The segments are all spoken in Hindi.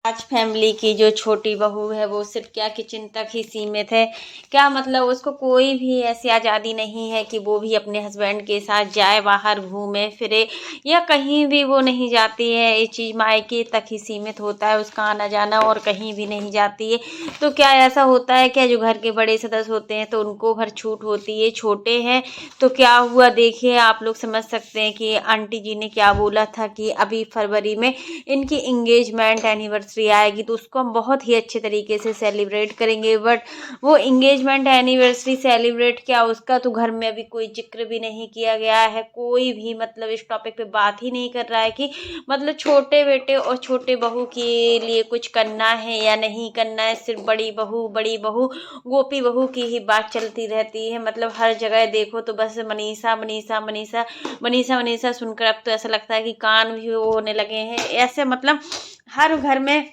राज फैमिली की जो छोटी बहू है वो सिर्फ क्या किचन तक ही सीमित है। क्या मतलब उसको कोई भी ऐसी आज़ादी नहीं है कि वो भी अपने हस्बैंड के साथ जाए, बाहर घूमे फिरे, या कहीं भी वो नहीं जाती है। ये चीज़ मायके तक ही सीमित होता है उसका आना जाना, और कहीं भी नहीं जाती है। तो क्या ऐसा होता है क्या, जो घर के बड़े सदस्य होते हैं तो उनको भर छूट होती है, छोटे हैं तो क्या हुआ। देखिए आप लोग समझ सकते हैं कि आंटी जी ने क्या बोला था कि अभी फरवरी में इनकी इंगेजमेंट एनिवर्सरी आएगी तो उसको हम बहुत ही अच्छे तरीके से सेलिब्रेट करेंगे। बट वो इंगेजमेंट एनिवर्सरी सेलिब्रेट क्या, उसका तो घर में अभी कोई जिक्र भी नहीं किया गया है। कोई भी मतलब इस टॉपिक पे बात ही नहीं कर रहा है कि मतलब छोटे बेटे और छोटे बहू के लिए कुछ करना है या नहीं करना है। सिर्फ बड़ी बहू गोपी बहू की ही बात चलती रहती है। मतलब हर जगह देखो तो बस मनीषा मनीषा मनीषा मनीषा मनीषा सुनकर अब तो ऐसा लगता है कि कान भी वो होने लगे हैं। ऐसे मतलब हर घर में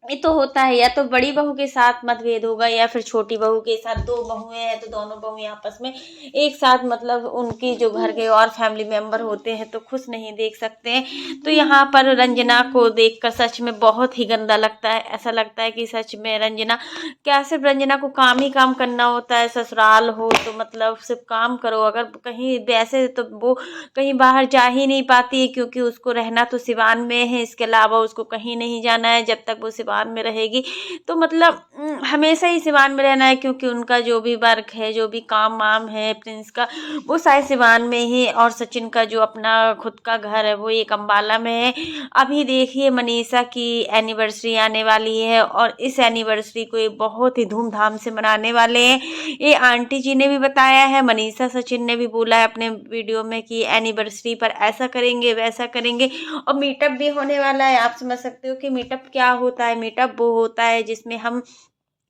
ये तो होता है, या तो बड़ी बहू के साथ मतभेद होगा या फिर छोटी बहू के साथ। दो बहुएं हैं तो दोनों बहुएं आपस में एक साथ मतलब उनकी जो घर के और फैमिली मेंबर होते हैं तो खुश नहीं देख सकते हैं। तो यहाँ पर रंजना को देखकर सच में बहुत ही गंदा लगता है। ऐसा लगता है कि सच में रंजना, क्या सिर्फ रंजना को काम ही काम करना होता है। ससुराल हो तो मतलब सिर्फ काम करो। अगर कहीं वैसे तो वो कहीं बाहर जा ही नहीं पाती है, क्योंकि उसको रहना तो सिवान में है, इसके अलावा उसको कहीं नहीं जाना है जब तक वो सिवान में रहेगी। तो मतलब हमेशा ही सिवान में रहना है, क्योंकि उनका जो भी वर्क है, जो भी काम वाम है प्रिंस का, वो शायद सिवान में ही। और सचिन का जो अपना खुद का घर है वो एक अम्बाला में है। अभी देखिए मनीषा की एनिवर्सरी आने वाली है और इस एनिवर्सरी को ये बहुत ही धूमधाम से मनाने वाले हैं। ये आंटी जी ने भी बताया है, मनीषा सचिन ने भी बोला है अपने वीडियो में कि एनिवर्सरी पर ऐसा करेंगे वैसा करेंगे। और मीटअप भी होने वाला है। आप समझ सकते हो कि मीटअप क्या होता है। मीटअप वो होता है जिसमें हम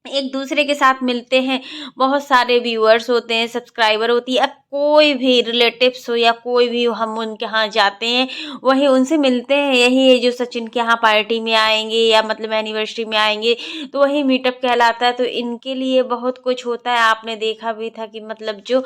एक दूसरे के साथ मिलते हैं। बहुत सारे व्यूअर्स होते हैं, सब्सक्राइबर होती है। अब कोई भी रिलेटिव्स हो या कोई भी हो, हम उनके यहाँ जाते हैं, वही उनसे मिलते हैं। यही है जो सचिन के यहाँ पार्टी में आएंगे या मतलब एनिवर्सरी में आएंगे तो वही मीटअप कहलाता है। तो इनके लिए बहुत कुछ होता है। आपने देखा भी था कि मतलब जो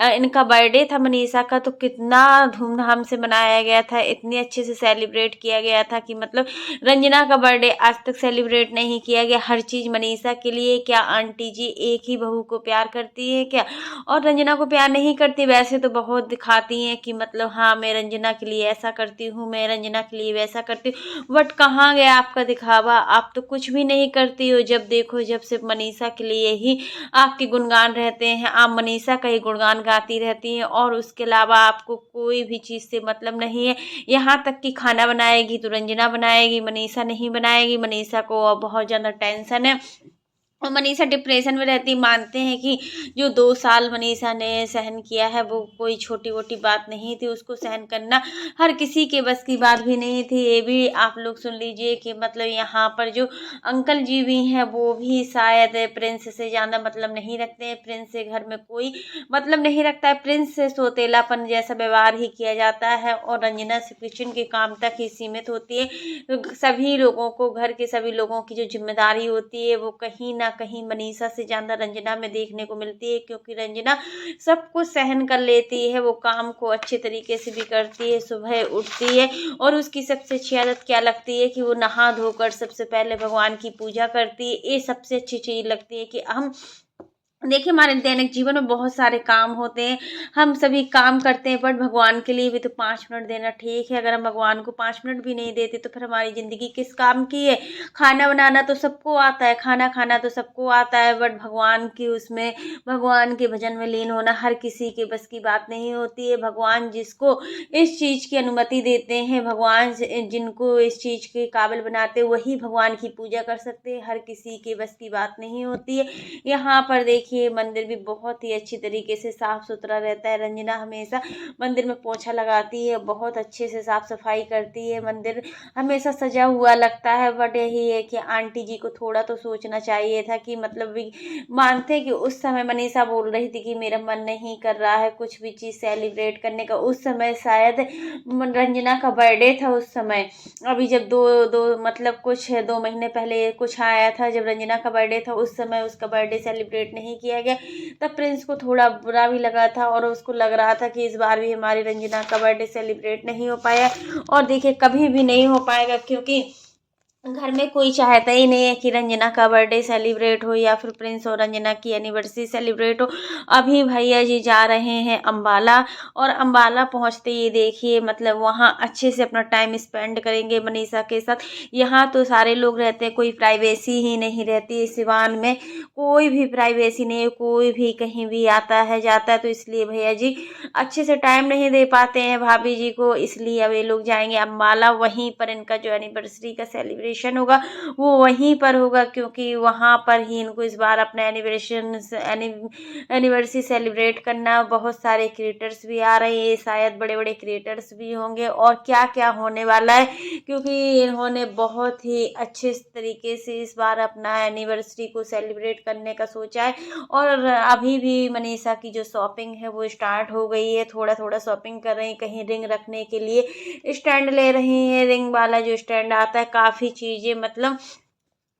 इनका बर्थडे था मनीषा का, तो कितना धूमधाम से मनाया गया था, इतने अच्छे से सेलिब्रेट किया गया था कि मतलब रंजना का बर्थडे आज तक सेलिब्रेट नहीं किया गया। हर चीज़ मनीषा के लिए। क्या आंटी जी एक ही बहू को प्यार करती है क्या, और रंजना को प्यार नहीं करती? वैसे तो बहुत दिखाती हैं कि मतलब हाँ मैं रंजना के लिए ऐसा करती हूँ, मैं रंजना के लिए वैसा करती हूँ। बट कहाँ गया आपका दिखावा? आप तो कुछ भी नहीं करती हो। जब देखो जब सिर्फ मनीषा के लिए ही आपके गुणगान रहते हैं, आप मनीषा का ही गुणगान गाती रहती हैं, और उसके अलावा आपको कोई भी चीज़ से मतलब नहीं है। यहाँ तक कि खाना बनाएगी तो रंजना बनाएगी, मनीषा नहीं बनाएगी। मनीषा को बहुत ज़्यादा टेंशन है और मनीषा डिप्रेशन में रहती। मानते हैं कि जो 2 साल मनीषा ने सहन किया है वो कोई छोटी मोटी बात नहीं थी। उसको सहन करना हर किसी के बस की बात भी नहीं थी। ये भी आप लोग सुन लीजिए कि मतलब यहाँ पर जो अंकल जी भी हैं वो भी शायद प्रिंस से ज़्यादा मतलब नहीं रखते हैं। प्रिंस से घर में कोई मतलब नहीं रखता है। प्रिंस से सोतेलापन जैसा व्यवहार ही किया जाता है, और रंजना से किचन के काम तक ही सीमित होती है। तो सभी लोगों को, घर के सभी लोगों की जो जिम्मेदारी होती है वो कहीं ना कहीं मनीषा से ज़्यादा रंजना में देखने को मिलती है, क्योंकि रंजना सब कुछ सहन कर लेती है। वो काम को अच्छे तरीके से भी करती है, सुबह उठती है और उसकी सबसे अच्छी आदत क्या लगती है कि वो नहा धोकर सबसे पहले भगवान की पूजा करती है। ये सबसे अच्छी चीज़ लगती है कि हम देखिए हमारे दैनिक जीवन में बहुत सारे काम होते हैं, हम सभी काम करते हैं, बट भगवान के लिए भी तो 5 मिनट देना ठीक है। अगर हम भगवान को 5 मिनट भी नहीं देते तो फिर हमारी ज़िंदगी किस काम की है। खाना बनाना तो सबको आता है, खाना खाना तो सबको आता है, बट भगवान की उसमें भगवान के भजन में लीन होना हर किसी के बस की बात नहीं होती है। भगवान जिसको इस चीज़ की अनुमति देते हैं, भगवान जिनको इस चीज़ के काबिल बनाते वही भगवान की पूजा कर सकते हैं। हर किसी के बस की बात नहीं होती है। यहाँ पर देखिए मंदिर भी बहुत ही अच्छी तरीके से साफ सुथरा रहता है। रंजना हमेशा मंदिर में पोछा लगाती है, बहुत अच्छे से साफ सफाई करती है। मंदिर हमेशा सजा हुआ लगता है। बट यही है कि आंटी जी को थोड़ा तो सोचना चाहिए था कि मतलब भी मानते कि उस समय मनीषा बोल रही थी कि मेरा मन नहीं कर रहा है कुछ भी चीज़ सेलिब्रेट करने का। उस समय शायद रंजना का बर्थडे था उस समय। अभी जब दो दो मतलब कुछ 2 महीने पहले कुछ आया था जब रंजना का बर्थडे था, उस समय उसका बर्थडे सेलिब्रेट नहीं किया गया। तब प्रिंस को थोड़ा बुरा भी लगा था और उसको लग रहा था कि इस बार भी हमारी रंजना का बर्थडे सेलिब्रेट नहीं हो पाया, और देखिए कभी भी नहीं हो पाएगा, क्योंकि घर में कोई चाहता ही नहीं है कि रंजना का बर्थडे सेलिब्रेट हो या फिर प्रिंस और रंजना की एनिवर्सरी सेलिब्रेट हो। अभी भैया जी जा रहे हैं अम्बाला, और अम्बाला पहुंचते ही देखिए मतलब वहां अच्छे से अपना टाइम स्पेंड करेंगे मनीषा के साथ। यहाँ तो सारे लोग रहते हैं, कोई प्राइवेसी ही नहीं रहती है सिवान में, कोई भी प्राइवेसी नहीं है, कोई भी कहीं भी आता है जाता है, तो इसलिए भैया जी अच्छे से टाइम नहीं दे पाते हैं भाभी जी को, इसलिए अब ये लोग जाएंगे अम्बाला। वहीं पर इनका जो एनिवर्सरी का सेलिब्रेशन होगा वो वहीं पर होगा, क्योंकि वहाँ पर ही इनको इस बार अपना एनिवर्सरी सेलिब्रेट करना। बहुत सारे क्रिएटर्स भी आ रहे हैं, शायद बड़े बड़े क्रिएटर्स भी होंगे, और क्या क्या होने वाला है, क्योंकि इन्होंने बहुत ही अच्छे तरीके से इस बार अपना एनिवर्सरी को सेलिब्रेट करने का सोचा है। और अभी भी मनीषा की जो शॉपिंग है वो स्टार्ट हो गई है, थोड़ा थोड़ा शॉपिंग कर रही हैं, कहीं रिंग रखने के लिए स्टैंड ले रही हैं, रिंग वाला जो स्टैंड आता है, काफ़ी चीज़ें मतलब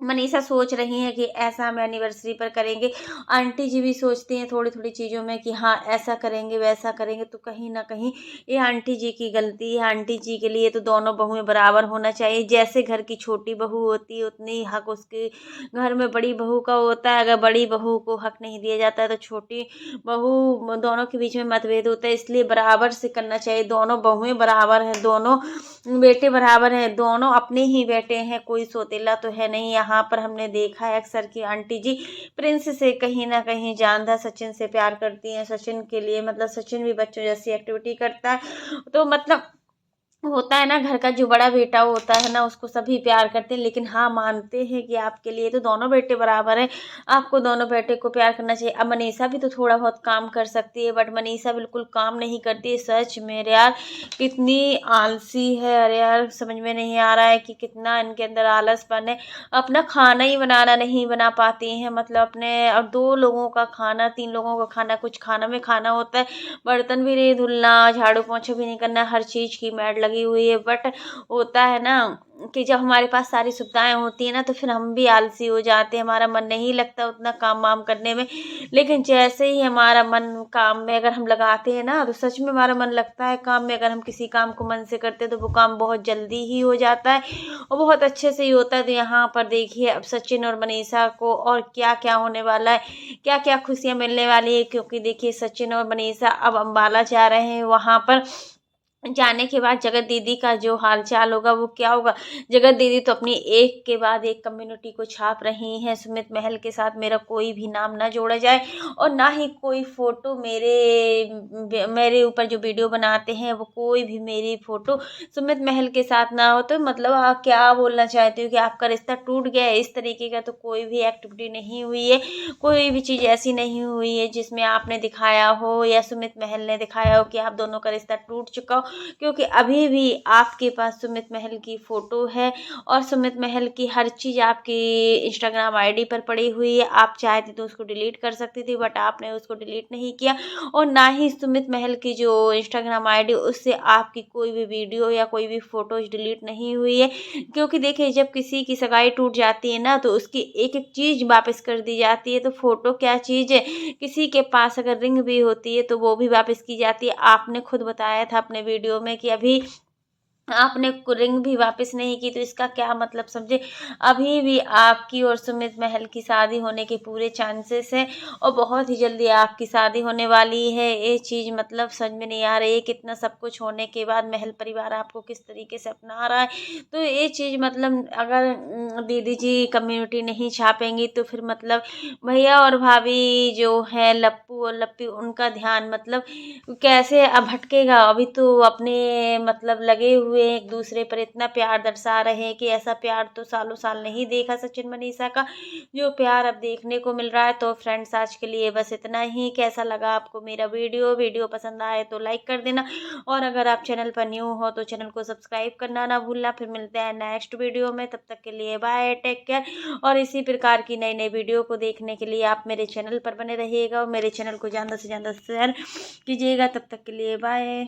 मनीषा सोच रही हैं कि ऐसा हम एनिवर्सरी पर करेंगे। आंटी जी भी सोचती हैं थोड़ी थोड़ी चीज़ों में कि हाँ ऐसा करेंगे वैसा करेंगे, तो कहीं ना कहीं ये आंटी जी की गलती है। आंटी जी के लिए तो दोनों बहुएं बराबर होना चाहिए, जैसे घर की छोटी बहू होती है उतनी हक उसके घर में बड़ी बहू का होता है। अगर बड़ी बहू को हक नहीं दिया जाता है तो छोटी बहू, दोनों के बीच में मतभेद होता है, इसलिए बराबर से करना चाहिए। दोनों बहुएं बराबर हैं, दोनों बेटे बराबर हैं, दोनों अपने ही बेटे हैं, कोई सौतेला तो है नहीं। यहाँ पर हमने देखा है अक्सर कि आंटी जी प्रिंस से कहीं ना कहीं जानदा सचिन से प्यार करती हैं, सचिन के लिए मतलब सचिन भी बच्चों जैसी एक्टिविटी करता है, तो मतलब होता है ना घर का जो बड़ा बेटा होता है ना उसको सभी प्यार करते हैं। लेकिन हाँ मानते हैं कि आपके लिए तो दोनों बेटे बराबर हैं, आपको दोनों बेटे को प्यार करना चाहिए। अब मनीषा भी तो थोड़ा बहुत काम कर सकती है, बट मनीषा बिल्कुल काम नहीं करती है। सच में यार कितनी आलसी है, अरे यार समझ में नहीं आ रहा है कि कितना इनके अंदर आलसपन है। अपना खाना ही बनाना नहीं बना पाती हैं, मतलब अपने और 2 लोगों का खाना 3 लोगों का खाना, कुछ खाना में खाना होता है, बर्तन भी नहीं धुलना, झाड़ू पोछा भी नहीं करना, हर चीज़ की मैड लगी हुई है। बट होता है ना कि जब हमारे पास सारी सुविधाएं होती है ना तो फिर हम भी आलसी हो जाते हैं, हमारा मन नहीं लगता उतना काम वाम करने में। लेकिन जैसे ही हमारा मन काम में अगर हम लगाते हैं ना तो सच में हमारा मन लगता है काम में। अगर हम किसी काम को मन से करते हैं तो वो काम बहुत जल्दी ही हो जाता है और बहुत अच्छे से ही होता है। तो यहाँ पर देखिए अब सचिन और मनीषा को और क्या क्या होने वाला है, क्या क्या खुशियाँ मिलने वाली है, क्योंकि देखिए सचिन और मनीषा अब अम्बाला जा रहे हैं। वहाँ पर जाने के बाद जगत दीदी का जो हालचाल होगा वो क्या होगा। जगत दीदी तो अपनी एक के बाद एक कम्युनिटी को छाप रही हैं, सुमित महल के साथ मेरा कोई भी नाम ना जोड़ा जाए, और ना ही कोई फ़ोटो मेरे ऊपर जो वीडियो बनाते हैं वो कोई भी मेरी फ़ोटो सुमित महल के साथ ना हो। तो मतलब आप क्या बोलना चाहते हो कि आपका रिश्ता टूट गया है? इस तरीके का तो कोई भी एक्टिविटी नहीं हुई है, कोई भी चीज़ ऐसी नहीं हुई है जिसमें आपने दिखाया हो या सुमित महल ने दिखाया हो कि आप दोनों का रिश्ता टूट चुका हो। क्योंकि अभी भी आपके पास सुमित महल की फ़ोटो है और सुमित महल की हर चीज़ आपकी इंस्टाग्राम आईडी पर पड़ी हुई है। आप चाहती तो उसको डिलीट कर सकती थी, बट आपने उसको डिलीट नहीं किया, और ना ही सुमित महल की जो इंस्टाग्राम आईडी उससे आपकी कोई भी वीडियो या कोई भी फ़ोटोज़ डिलीट नहीं हुई है। क्योंकि देखिए जब किसी की सगाई टूट जाती है ना तो उसकी एक एक चीज़ वापस कर दी जाती है, तो फ़ोटो क्या चीज़ है। किसी के पास अगर रिंग भी होती है तो वो भी वापस की जाती है। आपने खुद बताया था अपने वीडियो में कि अभी आपने रिंग भी वापस नहीं की, तो इसका क्या मतलब समझे। अभी भी आपकी और सुमित महल की शादी होने के पूरे चांसेस हैं, और बहुत ही जल्दी आपकी शादी होने वाली है। ये चीज़ मतलब समझ में नहीं आ रही है, कितना सब कुछ होने के बाद महल परिवार आपको किस तरीके से अपना रहा है। तो ये चीज़ मतलब अगर दीदी जी कम्युनिटी नहीं छापेंगी तो फिर मतलब भैया और भाभी जो है लप्पू और लप्पी, उनका ध्यान मतलब कैसे अब भटकेगा। अभी तो अपने मतलब लगे हुए एक दूसरे पर इतना प्यार दर्शा रहे हैं कि ऐसा प्यार तो सालों साल नहीं देखा सचिन मनीषा का, जो प्यार अब देखने को मिल रहा है। तो फ्रेंड्स आज के लिए बस इतना ही। कैसा लगा आपको मेरा वीडियो पसंद आए तो लाइक कर देना, और अगर आप चैनल पर न्यू हो तो चैनल को सब्सक्राइब करना ना भूलना। फिर मिलते हैं नेक्स्ट वीडियो में, तब तक के लिए बाय, टेक केयर। और इसी प्रकार की नई नई वीडियो को देखने के लिए आप मेरे चैनल पर बने रहिएगा और मेरे चैनल को ज़्यादा से ज़्यादा शेयर कीजिएगा। तब तक के लिए बाय।